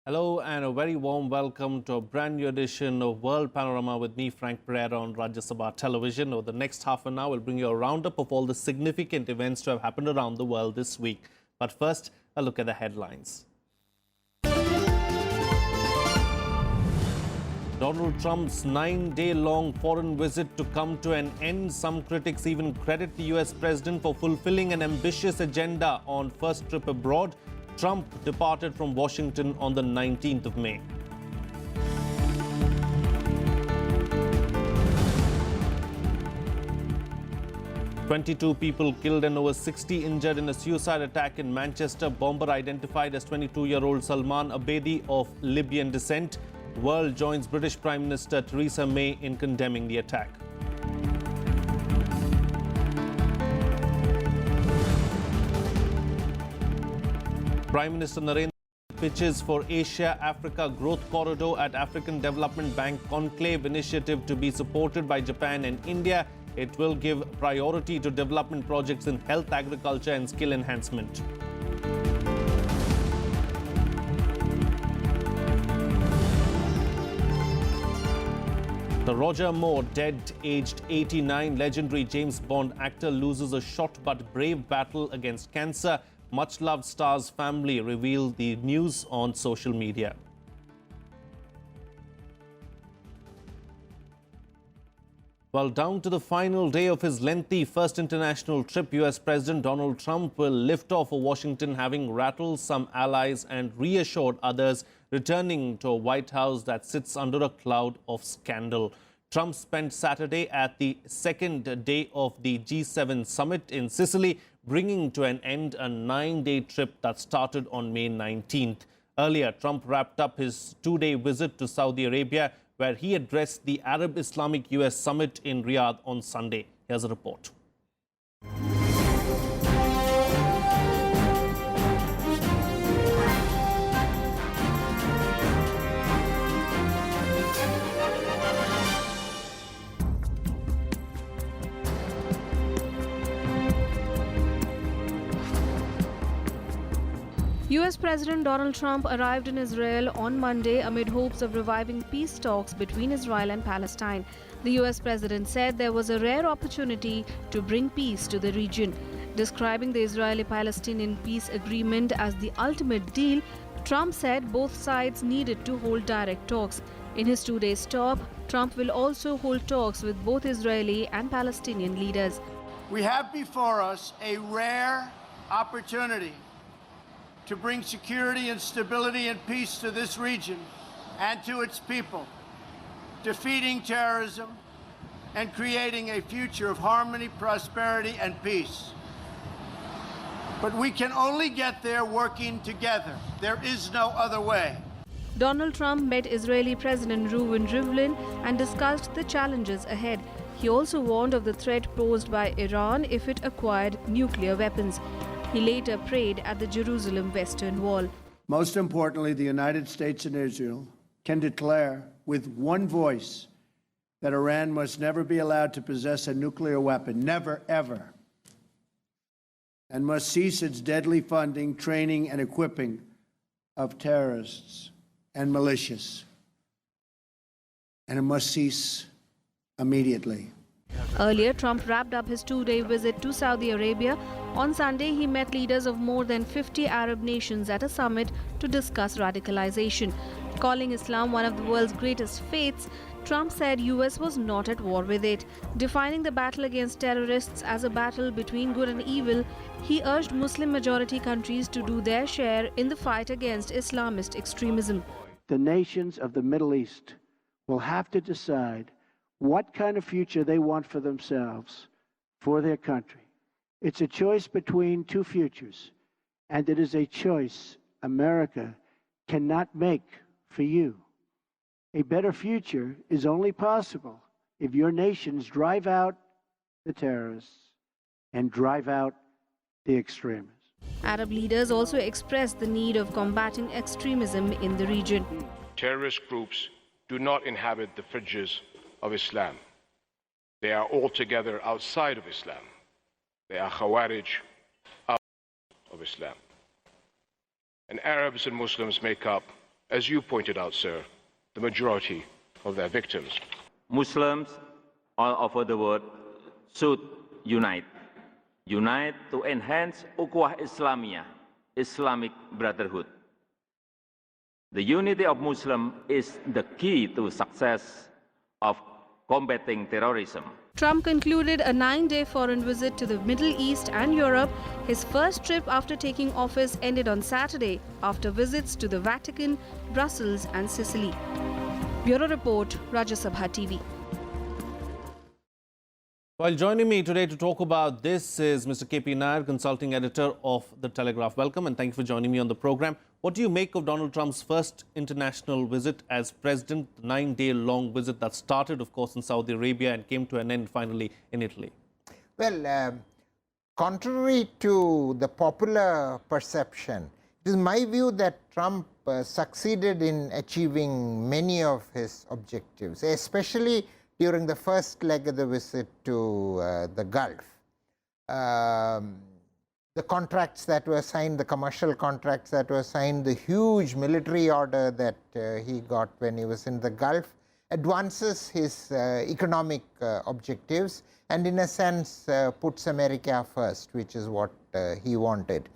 Hello and a very warm welcome to a brand new edition of World Panorama with me, Frank Pereira, on Rajya Sabha Television. Over the next half an hour, we'll bring you a roundup of all the significant events to have happened around the world this week. But first, a look at the headlines. Donald Trump's 9-day-long foreign visit to come to an end. Some critics even credit the US president for fulfilling an ambitious agenda on first trip abroad. Trump departed from Washington on the 19th of May. "22 people killed and over 60 injured in a suicide attack in Manchester. Bomber identified as 22-year-old Salman Abedi of Libyan descent. World joins British Prime Minister Theresa May in condemning the attack. Prime Minister Narendra Modi pitches for Asia-Africa Growth Corridor at African Development Bank Conclave initiative to be supported by Japan and India. It will give priority to development projects in health, agriculture and skill enhancement. The Roger Moore, dead, aged 89, legendary James Bond actor loses a short but brave battle against cancer. Much-loved star's family revealed the news on social media. Well, down to the final day of his lengthy first international trip, US President Donald Trump will lift off for Washington, having rattled some allies and reassured others, returning to a White House that sits under a cloud of scandal. Trump spent Saturday at the second day of the G7 summit in Sicily, bringing to an end a 9-day trip that started on May 19th. Earlier, Trump wrapped up his 2-day visit to Saudi Arabia, where he addressed the Arab Islamic US summit in Riyadh on Sunday. Here's a report. US President Donald Trump arrived in Israel on Monday amid hopes of reviving peace talks between Israel and Palestine. The US President said there was a rare opportunity to bring peace to the region. Describing the Israeli-Palestinian peace agreement as the ultimate deal, Trump said both sides needed to hold direct talks. In his 2-day stop, Trump will also hold talks with both Israeli and Palestinian leaders. We have before us a rare opportunity to bring security and stability and peace to this region and to its people, defeating terrorism and creating a future of harmony, prosperity, and peace. But we can only get there working together. There is no other way. Donald Trump met Israeli President Reuven Rivlin and discussed the challenges ahead. He also warned of the threat posed by Iran if it acquired nuclear weapons. He later prayed at the Jerusalem Western Wall. Most importantly, the United States and Israel can declare with one voice that Iran must never be allowed to possess a nuclear weapon, never, ever, and must cease its deadly funding, training, and equipping of terrorists and militias. And it must cease immediately. Earlier, Trump wrapped up his 2-day visit to Saudi Arabia. On Sunday, he met leaders of more than 50 Arab nations at a summit to discuss radicalization. Calling Islam one of the world's greatest faiths, Trump said US was not at war with it. Defining the battle against terrorists as a battle between good and evil, he urged Muslim-majority countries to do their share in the fight against Islamist extremism. The nations of the Middle East will have to decide what kind of future they want for themselves, for their country. It's a choice between two futures, and it is a choice America cannot make for you. A better future is only possible if your nations drive out the terrorists and drive out the extremists. Arab leaders also expressed the need of combating extremism in the region. Terrorist groups do not inhabit the fringes of Islam. They are altogether outside of Islam. They are Khawarij out of Islam. And Arabs and Muslims make up as you pointed out, sir, the majority of their victims. Muslims all over the world should unite. Unite to enhance Ukhuwah Islamiyah, Islamic brotherhood. The unity of Muslims is the key to success of combating terrorism. Trump concluded a 9-day foreign visit to the Middle East and Europe. His first trip after taking office ended on Saturday after visits to the Vatican, Brussels and Sicily. Bureau Report, Rajya Sabha TV. While joining me today to talk about this is Mr. KP Nair, consulting editor of the Telegraph. Welcome and thank you for joining me on the program. What do you make of Donald Trump's first international visit as president, the 9-day-long visit that started, of course, in Saudi Arabia and came to an end finally in Italy? Well, contrary to the popular perception, it is my view that Trump succeeded in achieving many of his objectives, especially during the first leg of the visit to the Gulf. The contracts that were signed, the commercial contracts that were signed, the huge military order that he got when he was in the Gulf advances his economic objectives and in a sense puts America first, which is what he wanted.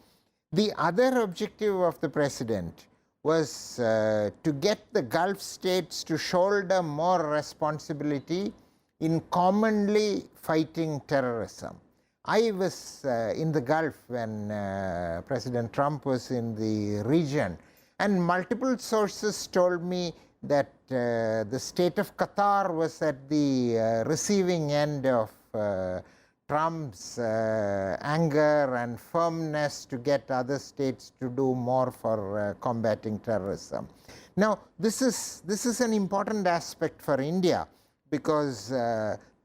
The other objective of the president was to get the Gulf states to shoulder more responsibility in commonly fighting terrorism. I was in the Gulf when President Trump was in the region, and multiple sources told me that the state of Qatar was at the receiving end of Trump's anger and firmness to get other states to do more for combating terrorism. Now, this is an important aspect for India because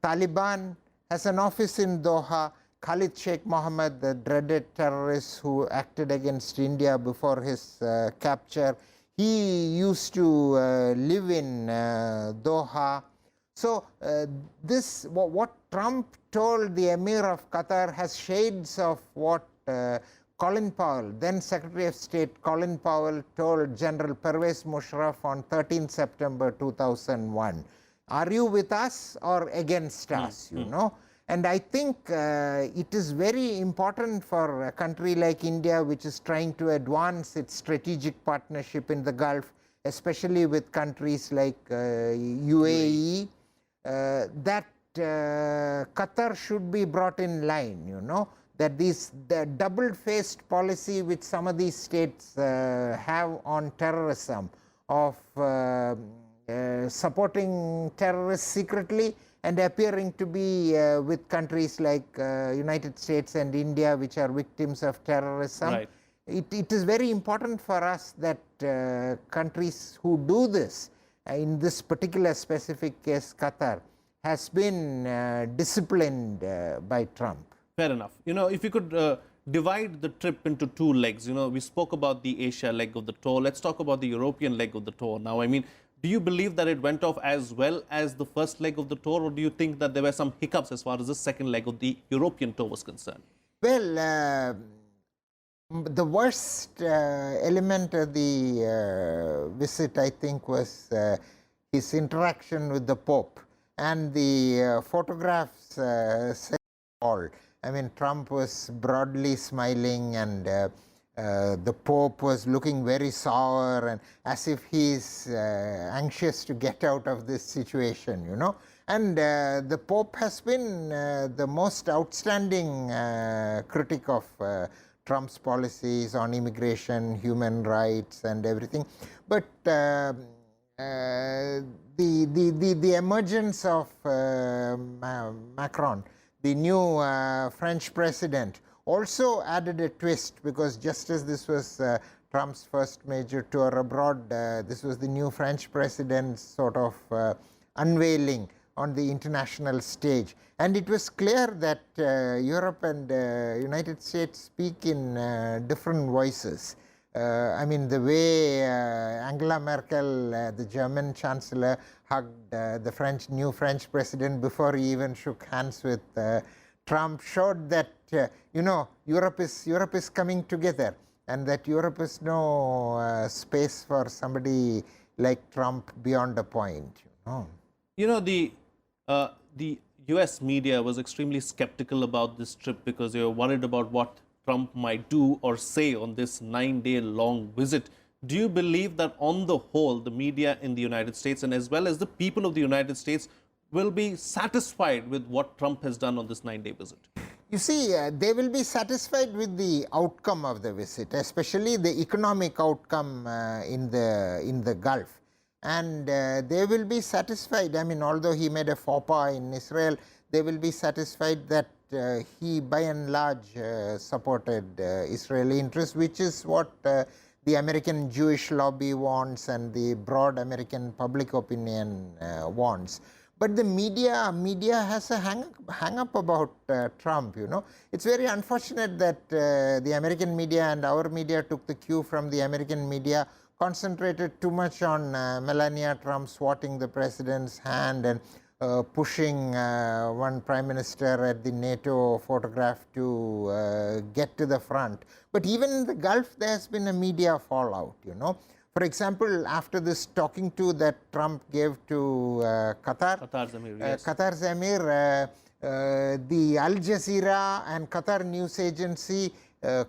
Taliban has an office in Doha. Khalid Sheikh Mohammed, the dreaded terrorist who acted against India before his capture, he used to live in Doha. So, what Trump told the Emir of Qatar has shades of what Colin Powell, then Secretary of State Colin Powell, told General Pervez Musharraf on 13 September 2001. Are you with us or against us, you know? And I think it is very important for a country like India, which is trying to advance its strategic partnership in the Gulf, especially with countries like UAE, that Qatar should be brought in line, you know, that the double-faced policy which some of these states have on terrorism of supporting terrorists secretly and appearing to be with countries like United States and India, which are victims of terrorism. Right. It is very important for us that countries who do this, in this particular specific case Qatar, has been disciplined by Trump. Fair enough. You know, if you could divide the trip into two legs, you know, we spoke about the Asia leg of the tour. Let's talk about the European leg of the tour now. I mean, do you believe that it went off as well as the first leg of the tour, or do you think that there were some hiccups as far as the second leg of the European tour was concerned? Well, the worst element of the visit, I think, was his interaction with the Pope. And the photographs said all. I mean, Trump was broadly smiling and the Pope was looking very sour and as if he's anxious to get out of this situation, you know. And the Pope has been the most outstanding critic of Trump's policies on immigration, human rights and everything. But the emergence of Macron, the new French president, also added a twist, because just as this was Trump's first major tour abroad, this was the new French president's sort of unveiling on the international stage. And it was clear that Europe and United States speak in different voices. I mean, the way Angela Merkel, the German chancellor, hugged the new French president before he even shook hands with Trump showed that, you know, Europe is coming together. and that Europe is no space for somebody like Trump beyond a point. You know, the US media was extremely skeptical about this trip because they were worried about what Trump might do or say on this 9-day long visit. Do you believe that on the whole, the media in the United States and as well as the people of the United States will be satisfied with what Trump has done on this 9-day visit? You see, they will be satisfied with the outcome of the visit, especially the economic outcome in the Gulf. And they will be satisfied, I mean, although he made a faux pas in Israel, they will be satisfied that he by and large supported Israeli interests, which is what the American Jewish lobby wants and the broad American public opinion wants. But the media has a hang up about Trump, It's very unfortunate that the American media and our media took the cue from the American media, concentrated too much on Melania Trump swatting the president's hand and pushing one prime minister at the NATO photograph to get to the front. But even in the Gulf, there has been a media fallout, For example, after this talking to that Trump gave to Qatar's Emir, yes. Qatar's Emir, the Al Jazeera and Qatar news agency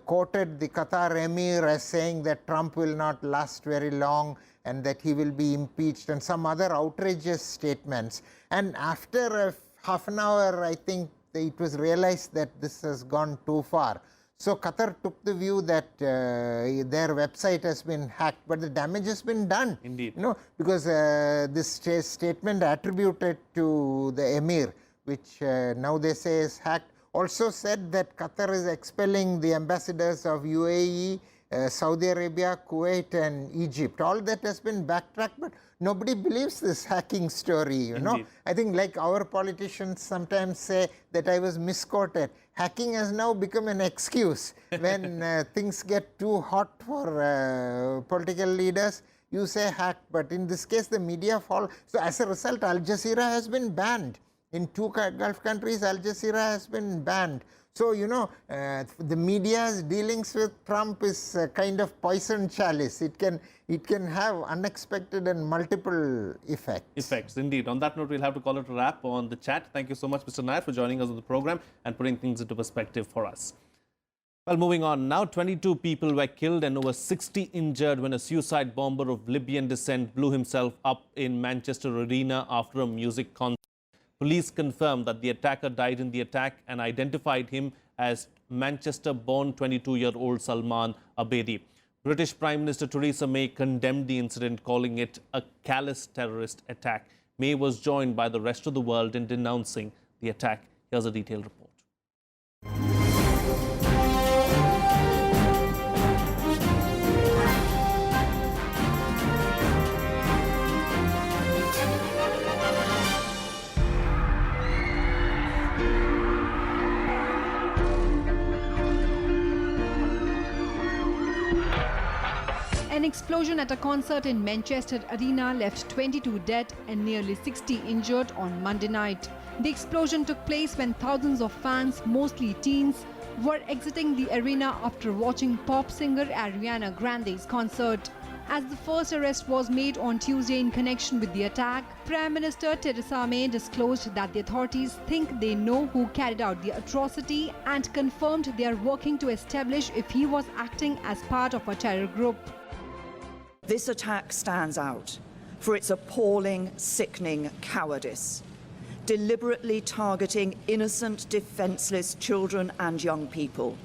quoted the Qatar Emir as saying that Trump will not last very long and that he will be impeached and some other outrageous statements. And after half an hour, I think it was realized that this has gone too far. So Qatar took the view that their website has been hacked, but the damage has been done. Indeed. Because this statement attributed to the Emir, which now they say is hacked, also said that Qatar is expelling the ambassadors of UAE, Saudi Arabia, Kuwait and Egypt. All that has been backtracked, but nobody believes this hacking story, I think like our politicians sometimes say that I was misquoted. Hacking has now become an excuse. When things get too hot for political leaders, you say hacked, but in this case the media fall. So as a result, Al Jazeera has been banned. In 2 Gulf countries, Al Jazeera has been banned. So, the media's dealings with Trump is a kind of poison chalice. It can have unexpected and multiple effects. Effects, indeed. On that note, we'll have to call it a wrap on the chat. Thank you so much, Mr. Nayar, for joining us on the program and putting things into perspective for us. Well, moving on. Now, 22 people were killed and over 60 injured when a suicide bomber of Libyan descent blew himself up in Manchester Arena after a music concert. Police confirmed that the attacker died in the attack and identified him as Manchester-born 22-year-old Salman Abedi. British Prime Minister Theresa May condemned the incident, calling it a callous terrorist attack. May was joined by the rest of the world in denouncing the attack. Here's a detailed report. An explosion at a concert in Manchester Arena left 22 dead and nearly 60 injured on Monday night. The explosion took place when thousands of fans, mostly teens, were exiting the arena after watching pop singer Ariana Grande's concert. As the first arrest was made on Tuesday in connection with the attack, Prime Minister Theresa May disclosed that the authorities think they know who carried out the atrocity and confirmed they are working to establish if he was acting as part of a terror group. This attack stands out for its appalling, sickening cowardice, deliberately targeting innocent, defenseless children and young people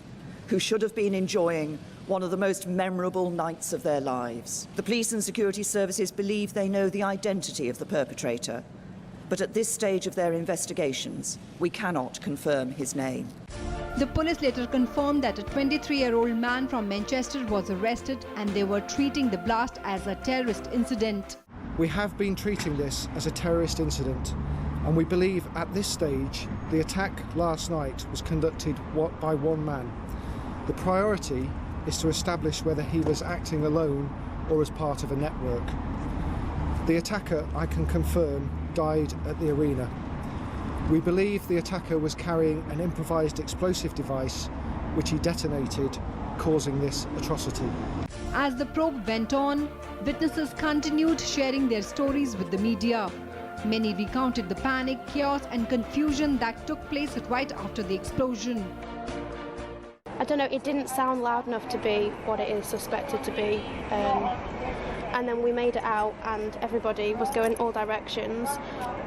who should have been enjoying one of the most memorable nights of their lives. The police and security services believe they know the identity of the perpetrator, but at this stage of their investigations, we cannot confirm his name. The police later confirmed that a 23-year-old man from Manchester was arrested and they were treating the blast as a terrorist incident. We have been treating this as a terrorist incident, and we believe at this stage the attack last night was conducted by one man. The priority is to establish whether he was acting alone or as part of a network. The attacker, I can confirm, died at the arena. We believe the attacker was carrying an improvised explosive device which he detonated causing this atrocity. As the probe went on, witnesses continued sharing their stories with the media. Many recounted the panic, chaos and confusion that took place right after the explosion. I don't know, it didn't sound loud enough to be what it is suspected to be. And then we made it out and everybody was going all directions.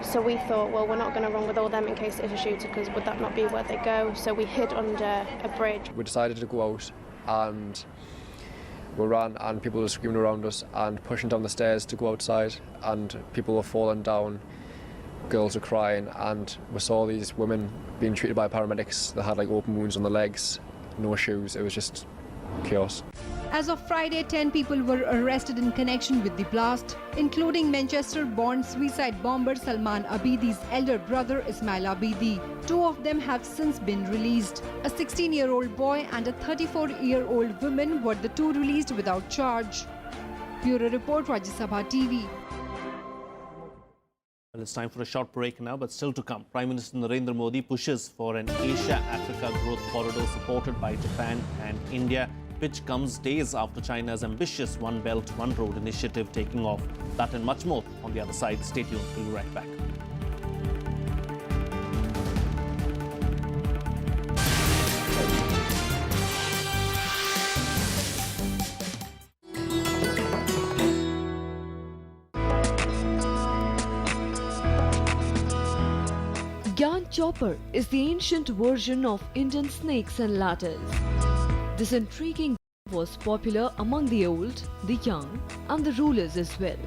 So we thought, well, we're not going to run with all them in case it's a shooter, because would that not be where they go? So we hid under a bridge. We decided to go out and we ran, and people were screaming around us and pushing down the stairs to go outside, and people were falling down, girls were crying, and we saw these women being treated by paramedics that had like open wounds on the legs, no shoes. It was just chaos. As of Friday, 10 people were arrested in connection with the blast, including Manchester-born suicide bomber Salman Abidi's elder brother Ismail Abidi. 2 of them have since been released. A 16-year-old boy and a 34-year-old woman were the 2 released without charge. Bureau Report, Rajya Sabha TV. Well, it's time for a short break now, but still to come. Prime Minister Narendra Modi pushes for an Asia-Africa growth corridor supported by Japan and India, which comes days after China's ambitious One Belt, One Road initiative taking off. That and much more on the other side. Stay tuned. We'll be right back. Gyan Chopper is the ancient version of Indian snakes and ladders. This intriguing game was popular among the old, the young, and the rulers as well.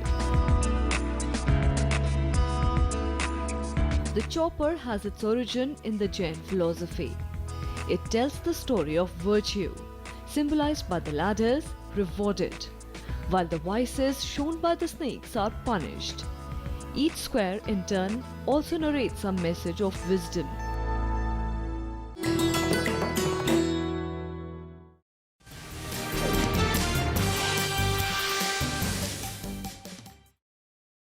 The chopper has its origin in the Jain philosophy. It tells the story of virtue, symbolized by the ladders, rewarded, while the vices shown by the snakes are punished. Each square, in turn, also narrates a message of wisdom.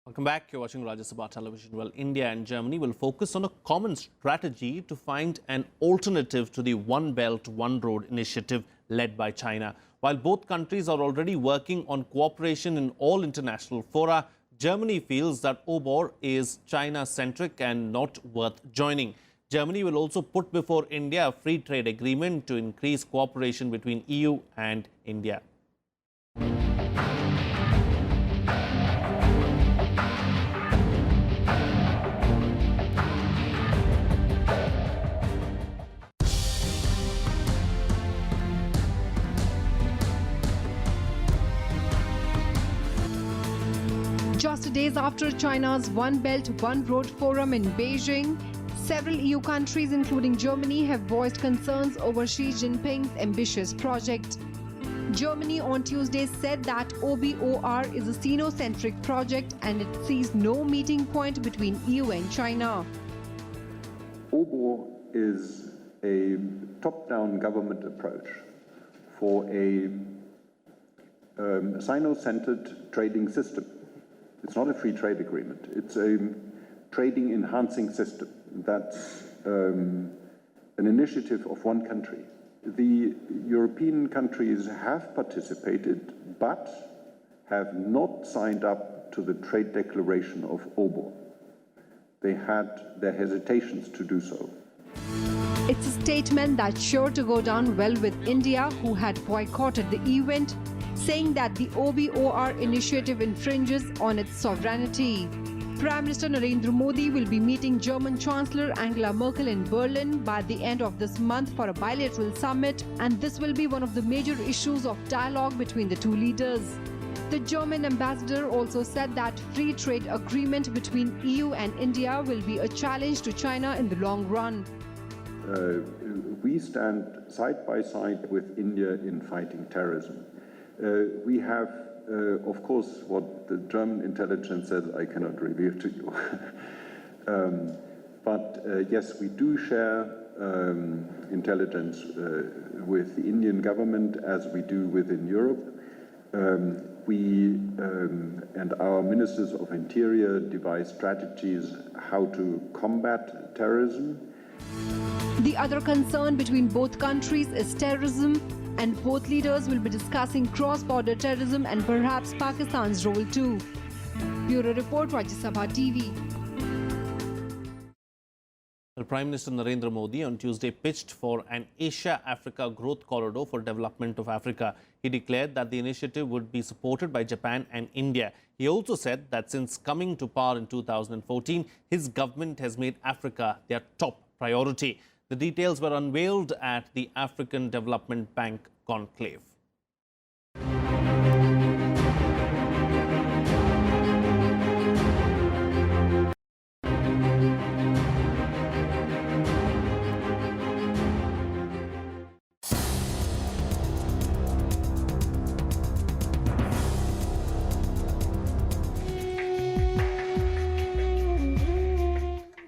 Welcome back. You're watching Rajya Sabha Television. Well, India and Germany will focus on a common strategy to find an alternative to the One Belt, One Road initiative led by China. While both countries are already working on cooperation in all international fora, Germany feels that OBOR is China-centric and not worth joining. Germany will also put before India a free trade agreement to increase cooperation between EU and India. Just days after China's One Belt, One Road Forum in Beijing, several EU countries, including Germany, have voiced concerns over Xi Jinping's ambitious project. Germany on Tuesday said that OBOR is a Sino-centric project and it sees no meeting point between EU and China. OBOR is a top-down government approach for a Sino-centered trading system. It's not a free trade agreement. It's a trading enhancing system. That's an initiative of one country. The European countries have participated, but have not signed up to the trade declaration of OBOR. They had their hesitations to do so. It's a statement that's sure to go down well with India, who had boycotted the event, saying that the OBOR initiative infringes on its sovereignty. Prime Minister Narendra Modi will be meeting German Chancellor Angela Merkel in Berlin by the end of this month for a bilateral summit, and this will be one of the major issues of dialogue between the two leaders. The German ambassador also said that free trade agreement between EU and India will be a challenge to China in the long run. We stand side by side with India in fighting terrorism. We have, of course, what the German intelligence says I cannot reveal to you. But yes, we do share intelligence with the Indian government as we do within Europe. We and our ministers of interior devise strategies how to combat terrorism. The other concern between both countries is terrorism. And both leaders will be discussing cross-border terrorism and perhaps Pakistan's role too. Bureau Report, Rajya Sabha TV. Prime Minister Narendra Modi on Tuesday pitched for an Asia-Africa growth corridor for development of Africa. He declared that the initiative would be supported by Japan and India. He also said that since coming to power in 2014, his government has made Africa their top priority. The details were unveiled at the African Development Bank conclave.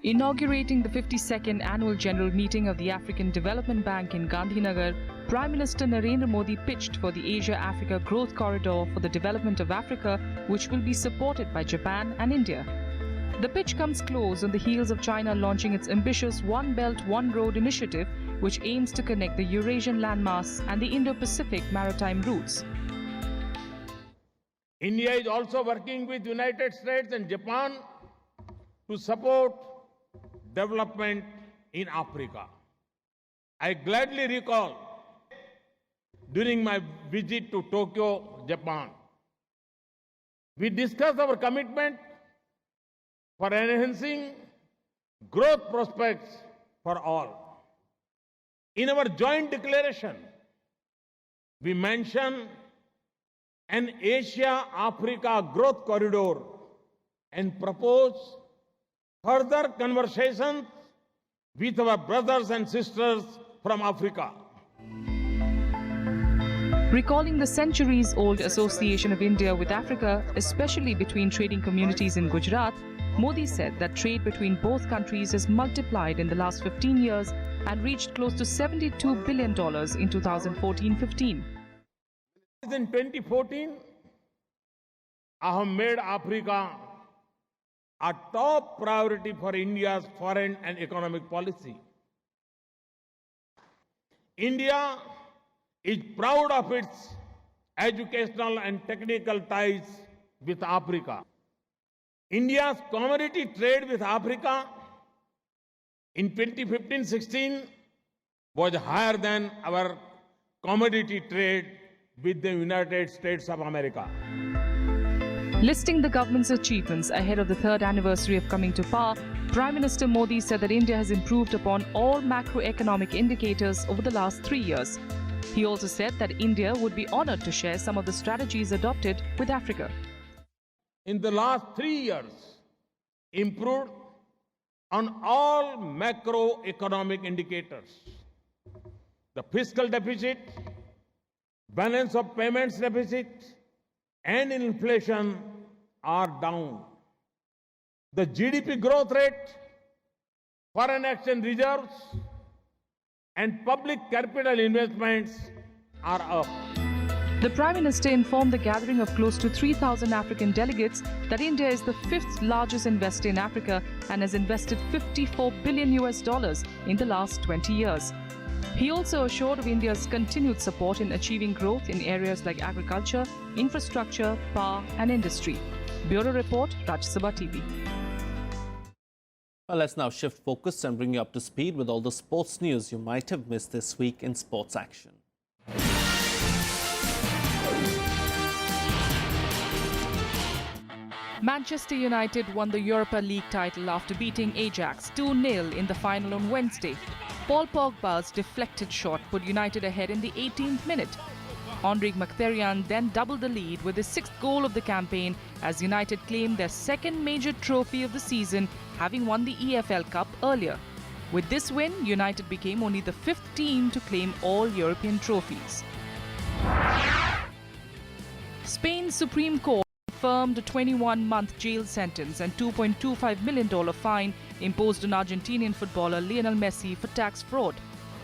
Inaugurating the 52nd annual general meeting of the African Development Bank in Gandhinagar, Prime Minister Narendra Modi pitched for the Asia-Africa Growth Corridor for the development of Africa, which will be supported by Japan and India. The pitch comes close on the heels of China launching its ambitious One Belt, One Road initiative, which aims to connect the Eurasian landmass and the Indo-Pacific maritime routes. India is also working with United States and Japan to support development in Africa. I gladly recall during my visit to Tokyo, Japan, we discussed our commitment for enhancing growth prospects for all. In our joint declaration, we mentioned an Asia-Africa growth corridor and proposed further conversations with our brothers and sisters from Africa. Recalling the centuries-old association of India with Africa, especially between trading communities in Gujarat, Modi said that trade between both countries has multiplied in the last 15 years and reached close to $72 billion in 2014-15. In 2014, I have made Africa a top priority for India's foreign and economic policy. India is proud of its educational and technical ties with Africa. India's commodity trade with Africa in 2015-16 was higher than our commodity trade with the United States of America. Listing the government's achievements ahead of the third anniversary of coming to power, Prime Minister Modi said that India has improved upon all macroeconomic indicators over the last 3 years. He also said that India would be honored to share some of the strategies adopted with Africa. In the last 3 years, improved on all macroeconomic indicators. The fiscal deficit, balance of payments deficit, and inflation are down. The GDP growth rate, foreign exchange reserves, and public capital investments are up. The Prime Minister informed the gathering of close to 3,000 African delegates that India is the 5th largest investor in Africa and has invested $54 billion in the last 20 years. He also assured of India's continued support in achieving growth in areas like agriculture, infrastructure, power and industry. Bureau Report, Rajya Sabha TV. Well, let's now shift focus and bring you up to speed with all the sports news you might have missed this week in sports action. Manchester United won the Europa League title after beating Ajax 2-0 in the final on Wednesday. Paul Pogba's deflected shot put United ahead in the 18th minute. Henrik Mkhitaryan then doubled the lead with his 6th goal of the campaign as United claimed their second major trophy of the season, having won the EFL Cup earlier. With this win, United became only the 5th team to claim all European trophies. Spain's Supreme Court confirmed a 21-month jail sentence and $2.25 million fine imposed on Argentinian footballer Lionel Messi for tax fraud.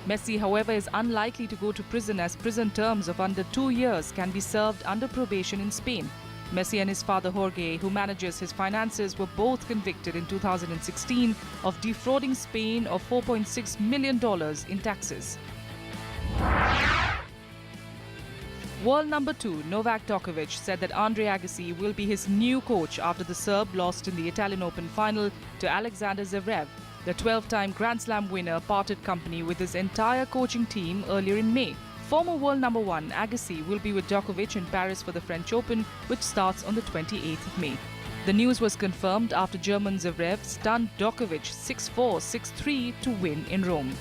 Messi, however, is unlikely to go to prison as prison terms of under 2 years can be served under probation in Spain. Messi and his father Jorge, who manages his finances, were both convicted in 2016 of defrauding Spain of $4.6 million in taxes. World number 2 Novak Djokovic said that Andre Agassi will be his new coach after the Serb lost in the Italian Open final to Alexander Zverev. The 12-time Grand Slam winner parted company with his entire coaching team earlier in May. Former world number 1 Agassi will be with Djokovic in Paris for the French Open, which starts on the 28th of May. The news was confirmed after German Zverev stunned Djokovic 6-4, 6-3 to win in Rome.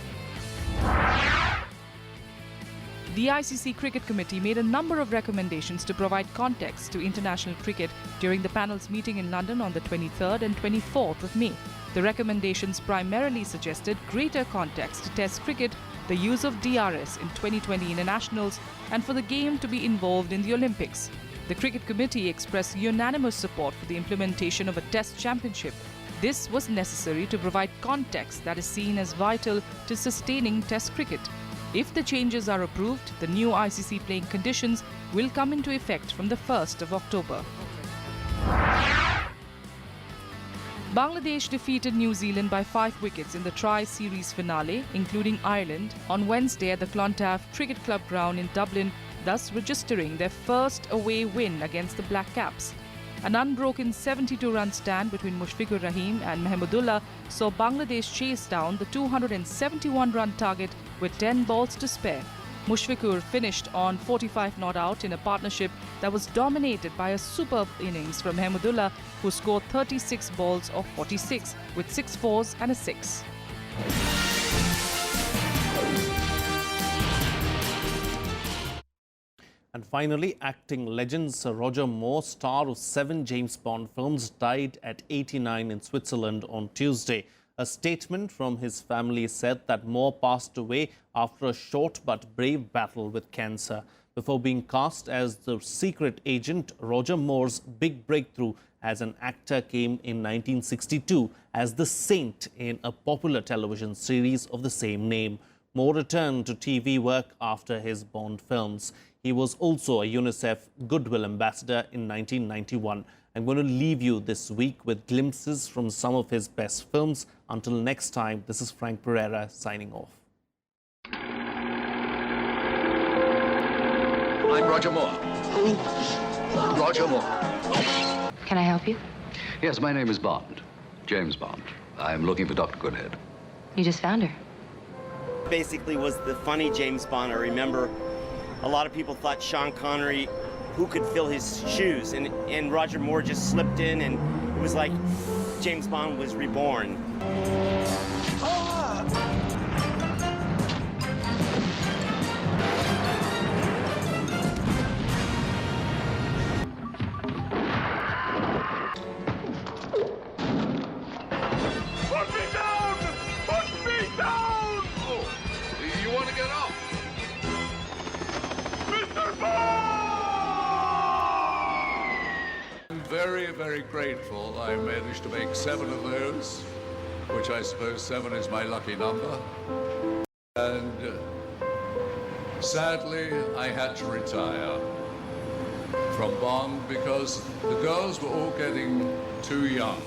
The ICC Cricket Committee made a number of recommendations to provide context to international cricket during the panel's meeting in London on the 23rd and 24th of May. The recommendations primarily suggested greater context to Test cricket, the use of DRS in 2020 internationals, and for the game to be involved in the Olympics. The Cricket Committee expressed unanimous support for the implementation of a Test championship. This was necessary to provide context that is seen as vital to sustaining Test cricket. If the changes are approved, the new ICC playing conditions will come into effect from the 1st of October. Bangladesh defeated New Zealand by 5 wickets in the Tri-Series finale, including Ireland, on Wednesday at the Clontarf Cricket Club ground in Dublin, thus registering their first away win against the Black Caps. An unbroken 72-run stand between Mushfiqur Rahim and Mahmudullah saw Bangladesh chase down the 271-run target with 10 balls to spare. Mushfiqur finished on 45 not out in a partnership that was dominated by a superb innings from Mahmudullah, who scored 36 balls of 46 with 6 fours and a 6. And finally, acting legend Sir Roger Moore, star of 7 James Bond films, died at 89 in Switzerland on Tuesday. A statement from his family said that Moore passed away after a short but brave battle with cancer. Before being cast as the secret agent, Roger Moore's big breakthrough as an actor came in 1962 as the Saint in a popular television series of the same name. Moore returned to TV work after his Bond films. He was also a UNICEF Goodwill Ambassador in 1991. I'm going to leave you this week with glimpses from some of his best films. Until next time, this is Frank Pereira signing off. I'm Roger Moore. Roger Moore. Can I help you? Yes, my name is Bond. James Bond. I'm looking for Dr. Goodhead. You just found her. Basically was the funny James Bond. I remember a lot of people thought Sean Connery, who could fill his shoes? And Roger Moore just slipped in, and it was like James Bond was reborn. Put me down! Put me down! Oh, you want to get up? Mr. Bond! I'm very, very grateful I managed to make 7 of those, which I suppose 7 is my lucky number. And sadly, I had to retire from Bond because the girls were all getting too young.